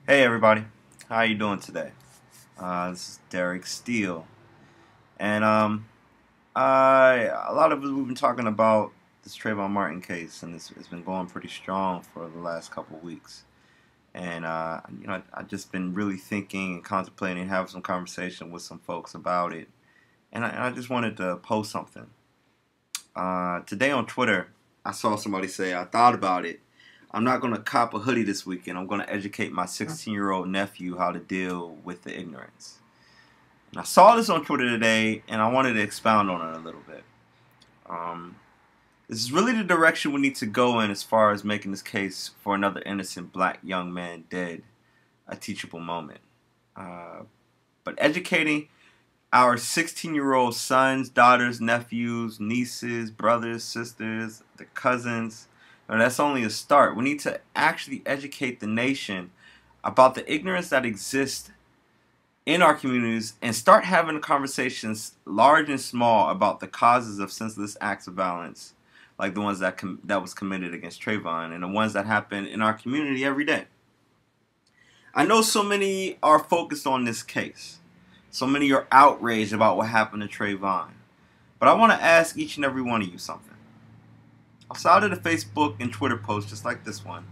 Hey everybody, how you doing today? This is Derek Steele, and a lot of us we've been talking about this Trayvon Martin case, and it's been going pretty strong for the last couple of weeks. And I've just been really thinking and contemplating, and having some conversation with some folks about it, and I just wanted to post something. Today on Twitter, I saw somebody say, I thought about it. I'm not going to cop a hoodie this weekend. I'm going to educate my 16-year-old nephew how to deal with the ignorance. And I saw this on Twitter today, and I wanted to expound on it a little bit. This is really the direction we need to go in as far as making this case for another innocent black young man dead a teachable moment. But educating our 16-year-old sons, daughters, nephews, nieces, brothers, sisters, the cousins, that's only a start. We need to actually educate the nation about the ignorance that exists in our communities and start having conversations, large and small, about the causes of senseless acts of violence, like the ones that was committed against Trayvon and the ones that happen in our community every day. I know so many are focused on this case. So many are outraged about what happened to Trayvon. But I want to ask each and every one of you something. Outside of the Facebook and Twitter posts just like this one,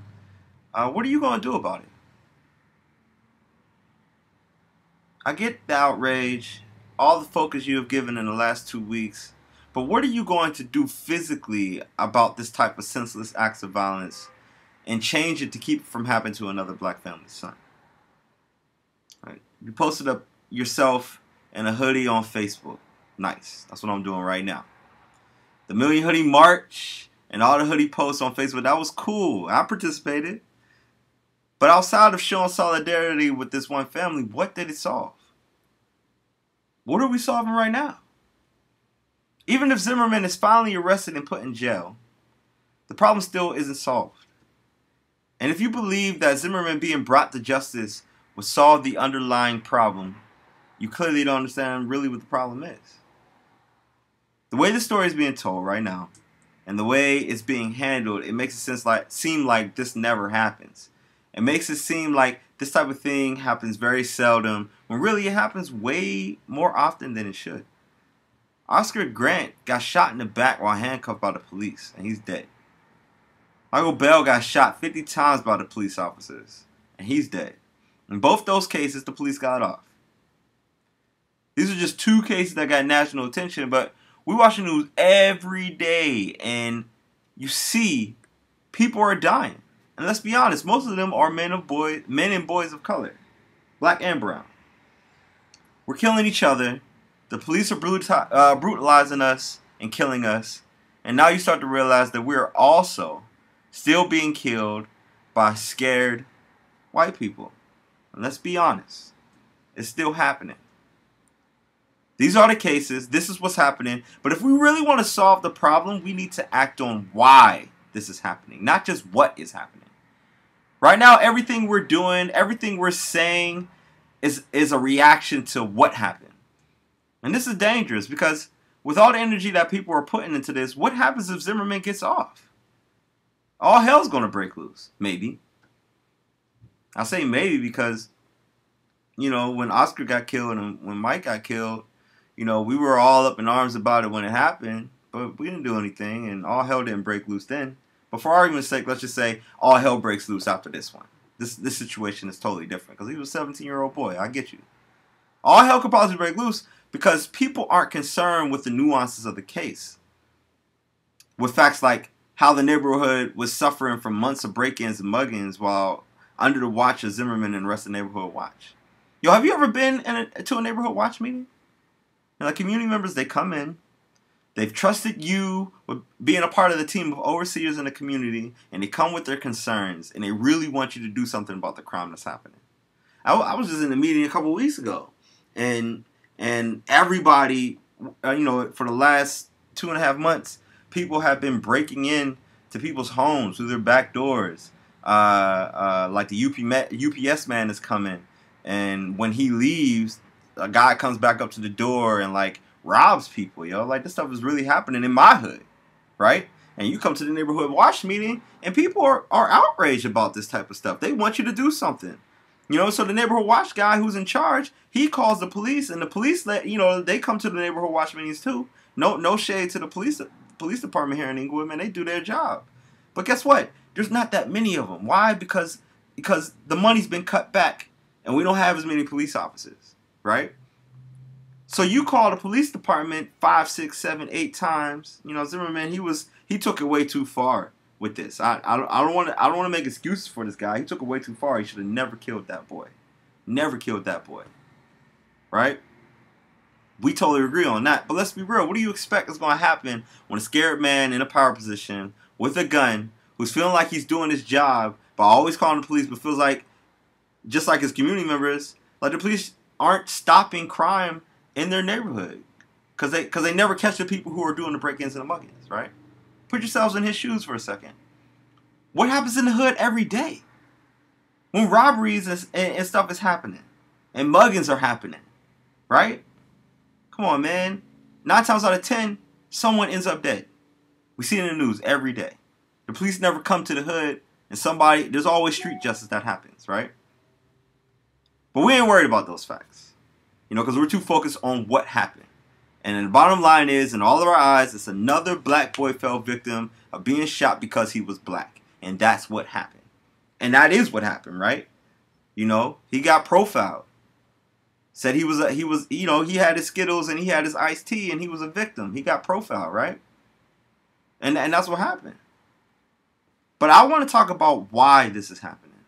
what are you going to do about it? I get the outrage, all the focus you have given in the last 2 weeks, but what are you going to do physically about this type of senseless acts of violence and change it to keep it from happening to another black family's son? Right. You posted up yourself in a hoodie on Facebook. Nice. That's what I'm doing right now. The Million Hoodie March and all the hoodie posts on Facebook, that was cool. I participated. But outside of showing solidarity with this one family, what did it solve? What are we solving right now? Even if Zimmerman is finally arrested and put in jail, the problem still isn't solved. And if you believe that Zimmerman being brought to justice will solve the underlying problem, you clearly don't understand really what the problem is. The way the story is being told right now, and the way it's being handled, it makes it seem like this never happens. It makes it seem like this type of thing happens very seldom, when really it happens way more often than it should. Oscar Grant got shot in the back while handcuffed by the police, and he's dead. Michael Bell got shot 50 times by the police officers, and he's dead. In both those cases, the police got off. These are just two cases that got national attention, but we watch the news every day, and you see people are dying. And let's be honest, most of them are men and boys of color, black and brown. We're killing each other. The police are brutalizing us and killing us. And now you start to realize that we're also still being killed by scared white people. And let's be honest, it's still happening. These are the cases. This is what's happening. But if we really want to solve the problem, we need to act on why this is happening, not just what is happening. Right now, everything we're doing, everything we're saying is a reaction to what happened. And this is dangerous because with all the energy that people are putting into this, what happens if Zimmerman gets off? All hell's going to break loose. Maybe. I say maybe because, when Oscar got killed and when Mike got killed, we were all up in arms about it when it happened, but we didn't do anything, and all hell didn't break loose then. But for argument's sake, let's just say all hell breaks loose after this one. This situation is totally different because he was a 17-year-old boy. I get you. All hell could possibly break loose because people aren't concerned with the nuances of the case. With facts like how the neighborhood was suffering from months of break-ins and muggings while under the watch of Zimmerman and the rest of the neighborhood watch. Yo, have you ever been to a neighborhood watch meeting? And like community members, they come in, they've trusted you with being a part of the team of overseers in the community, and they come with their concerns, and they really want you to do something about the crime that's happening. I was just in a meeting a couple of weeks ago, and everybody, for the last 2.5 months, people have been breaking in to people's homes through their back doors. Like the UPS man is coming, and when he leaves, a guy comes back up to the door and robs people, Like this stuff is really happening in my hood, right? And you come to the neighborhood watch meeting and people are outraged about this type of stuff. They want you to do something. You know, so the neighborhood watch guy who's in charge, he calls the police, and the police they come to the neighborhood watch meetings too. No shade to the police department here in Inglewood, man. They do their job. But guess what? There's not that many of them. Why? Because the money's been cut back, and we don't have as many police officers, right? So you call the police department 5, 6, 7, 8 times. You know, Zimmerman, he took it way too far with this. I don't want to make excuses for this guy. He took it way too far. He should have never killed that boy. Never killed that boy. Right? We totally agree on that. But let's be real. What do you expect is going to happen when a scared man in a power position with a gun who's feeling like he's doing his job by always calling the police, but feels like, just like his community members, like the police aren't stopping crime in their neighborhood because they never catch the people who are doing the break-ins and the muggings, right? Put yourselves in his shoes for a second. What happens in the hood every day when robberies and stuff is happening and muggings are happening, right? Come on, man. 9 times out of 10, someone ends up dead. We see it in the news every day. The police never come to the hood, and there's always street justice that happens, right? But we ain't worried about those facts, you know, because we're too focused on what happened. And then the bottom line is, in all of our eyes, it's another black boy fell victim of being shot because he was black. And that's what happened. And that is what happened, right? You know, he got profiled. Said he was, you know, he had his Skittles and he had his iced tea and he was a victim. He got profiled, right? And that's what happened. But I want to talk about why this is happening.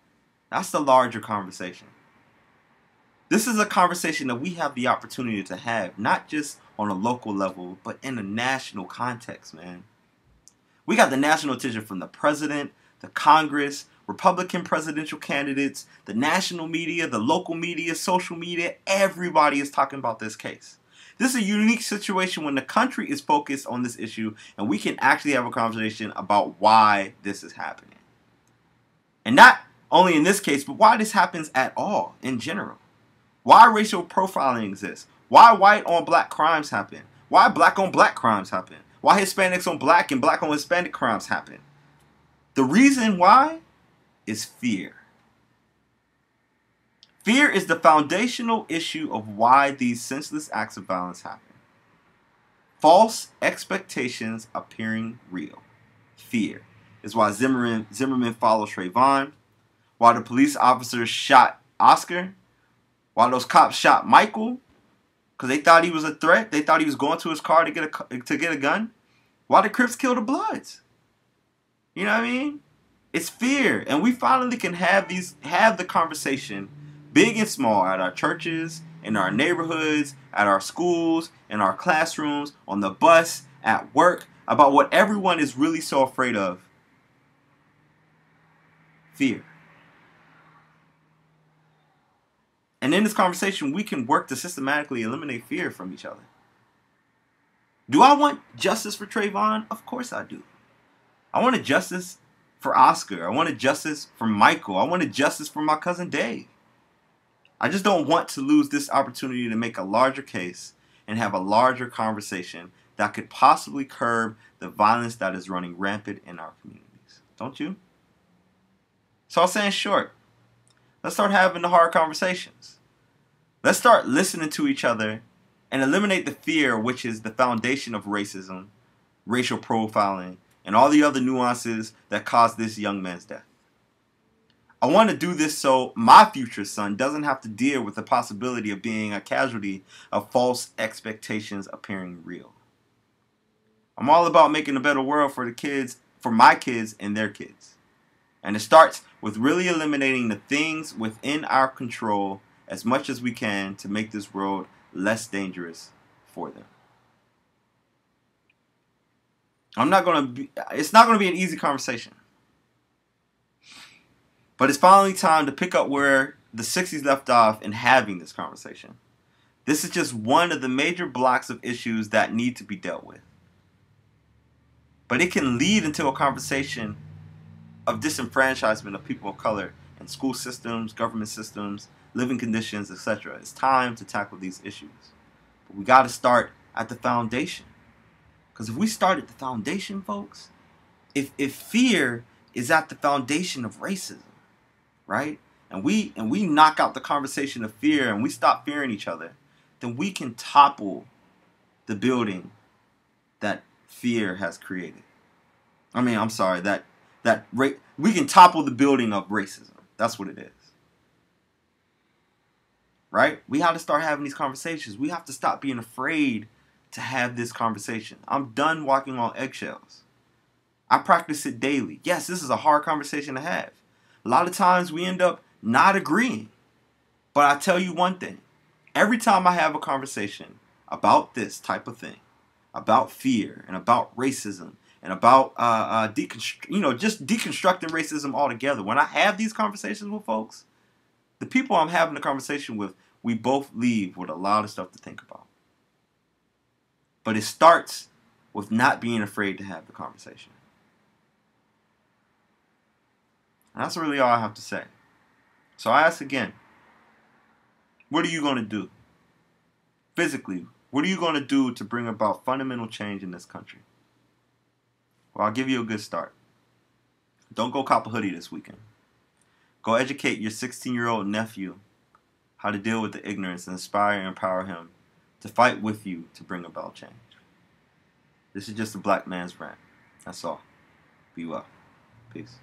That's the larger conversation. This is a conversation that we have the opportunity to have, not just on a local level, but in a national context, man. We got the national attention from the president, the Congress, Republican presidential candidates, the national media, the local media, social media. Everybody is talking about this case. This is a unique situation when the country is focused on this issue and we can actually have a conversation about why this is happening. And not only in this case, but why this happens at all in general. Why racial profiling exists. Why white on black crimes happen. Why black on black crimes happen. Why Hispanics on black and black on Hispanic crimes happen. The reason why is fear. Fear is the foundational issue of why these senseless acts of violence happen. False expectations appearing real. Fear is why Zimmerman followed Trayvon, why the police officers shot Oscar, why those cops shot Michael, because they thought he was a threat. They thought he was going to his car to get a gun. Why the Crips kill the Bloods? You know what I mean? It's fear, and we finally can have the conversation, big and small, at our churches, in our neighborhoods, at our schools, in our classrooms, on the bus, at work, about what everyone is really so afraid of. Fear. And in this conversation, we can work to systematically eliminate fear from each other. Do I want justice for Trayvon? Of course I do. I want a justice for Oscar. I want a justice for Michael. I want a justice for my cousin Dave. I just don't want to lose this opportunity to make a larger case and have a larger conversation that could possibly curb the violence that is running rampant in our communities. Don't you? So I'll say in short, let's start having the hard conversations. Let's start listening to each other and eliminate the fear, which is the foundation of racism, racial profiling, and all the other nuances that caused this young man's death. I want to do this so my future son doesn't have to deal with the possibility of being a casualty of false expectations appearing real. I'm all about making a better world for the kids, for my kids and their kids. And it starts with really eliminating the things within our control as much as we can to make this world less dangerous for them. It's not going to be an easy conversation. But it's finally time to pick up where the 60s left off in having this conversation. This is just one of the major blocks of issues that need to be dealt with. But it can lead into a conversation of disenfranchisement of people of color in school systems, government systems, living conditions, etc. It's time to tackle these issues. But we got to start at the foundation. Because if we start at the foundation, folks, if fear is at the foundation of racism, right? and we knock out the conversation of fear and we stop fearing each other, then we can topple the building that fear has created. I'm sorry, we can topple the building of racism. That's what it is. Right? We have to start having these conversations. We have to stop being afraid to have this conversation. I'm done walking on eggshells. I practice it daily. Yes, this is a hard conversation to have. A lot of times we end up not agreeing. But I tell you one thing. Every time I have a conversation about this type of thing, about fear and about racism and about just deconstructing racism altogether, when I have these conversations with folks, the people I'm having the conversation with, we both leave with a lot of stuff to think about. But it starts with not being afraid to have the conversation. And that's really all I have to say. So I ask again, what are you going to do? Physically, what are you going to do to bring about fundamental change in this country? Well, I'll give you a good start. Don't go cop a hoodie this weekend. Go educate your 16-year-old nephew how to deal with the ignorance and inspire and empower him to fight with you to bring about change. This is just a black man's rant. That's all. Be well. Peace.